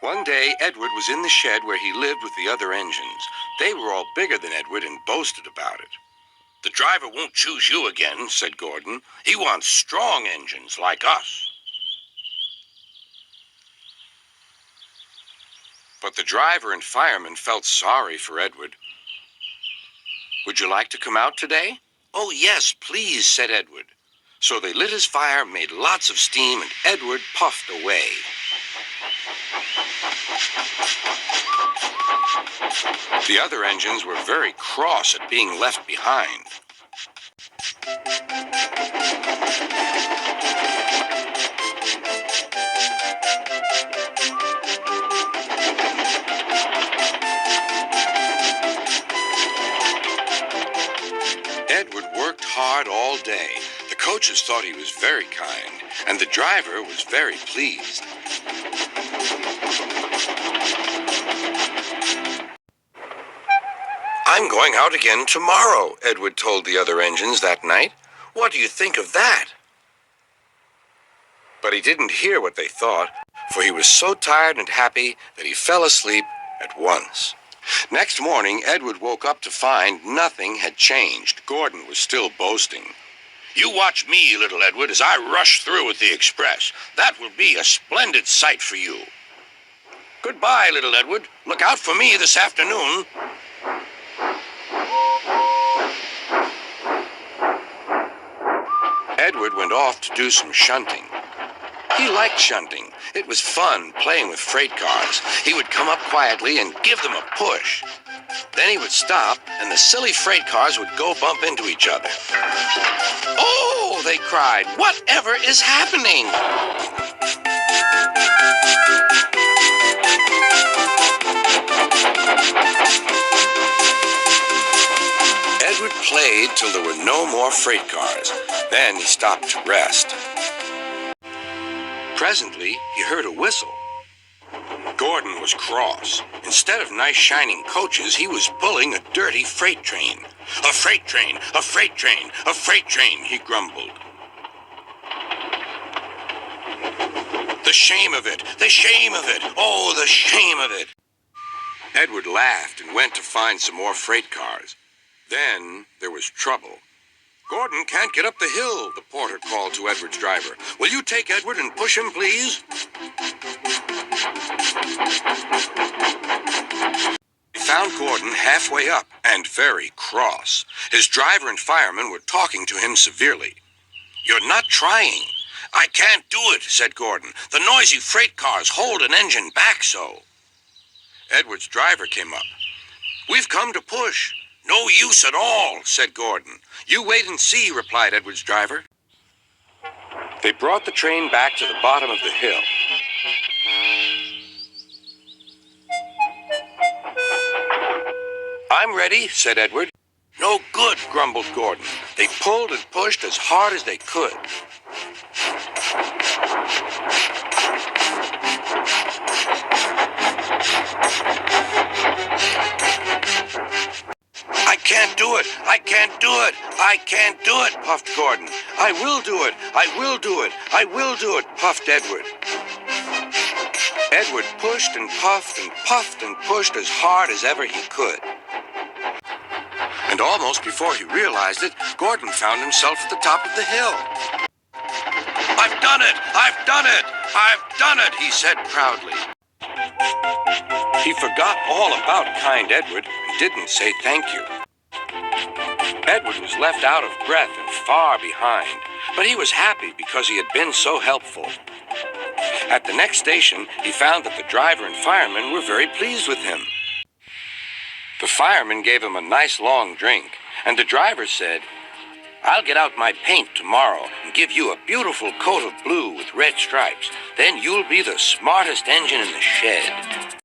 One day, Edward was in the shed where he lived with the other engines. They were all bigger than Edward and boasted about it. "The driver won't choose you again," said Gordon. "He wants strong engines like us." But the driver and fireman felt sorry for Edward. "Would you like to come out today?" "Oh, yes, please," said Edward. So they lit his fire, made lots of steam, and Edward puffed away. The other engines were very cross at being left behind. Edward worked hard all day. The coaches thought he was very kind, and the driver was very pleased. "I'm going out again tomorrow," Edward told the other engines that night. "What do you think of that?" But he didn't hear what they thought, for he was so tired and happy that he fell asleep at once. Next morning, Edward woke up to find nothing had changed. Gordon was still boasting. "You watch me, little Edward, as I rush through with the express. That will be a splendid sight for you. Goodbye, little Edward. Look out for me this afternoon." Edward went off to do some shunting. He liked shunting. It was fun playing with freight cars. He would come up quietly and give them a push. Then he would stop, and the silly freight cars would go bump into each other. "Oh!" they cried. "Whatever is happening?" Edward played till there were no more freight cars. Then he stopped to rest. Presently, he heard a whistle. Gordon was cross. Instead of nice shining coaches, he was pulling a dirty freight train. "A freight train, a freight train, a freight train," he grumbled. "The shame of it, the shame of it, oh, the shame of it." Edward laughed and went to find some more freight cars. Then there was trouble. "Gordon can't get up the hill," the porter called to Edward's driver. "Will you take Edward and push him, please?" He found Gordon halfway up and very cross. His driver and fireman were talking to him severely. "You're not trying." "I can't do it," said Gordon. "The noisy freight cars hold an engine back so." Edward's driver came up. "We've come to push." "No use at all," said Gordon. "You wait and see," replied Edward's driver. They brought the train back to the bottom of the hill. "I'm ready," said Edward. "No good," grumbled Gordon. They pulled and pushed as hard as they could. "I can't do it! I can't do it! I can't do it!" puffed Gordon. "I will do it! I will do it! I will do it!" puffed Edward. Edward pushed and puffed and puffed and pushed as hard as ever he could. And almost before he realized it, Gordon found himself at the top of the hill. "I've done it! I've done it! I've done it!" he said proudly. He forgot all about kind Edward and didn't say thank you. Edward was left out of breath and far behind, but he was happy because he had been so helpful. At the next station, he found that the driver and fireman were very pleased with him. The fireman gave him a nice long drink, and the driver said, "I'll get out my paint tomorrow and give you a beautiful coat of blue with red stripes. Then you'll be the smartest engine in the shed."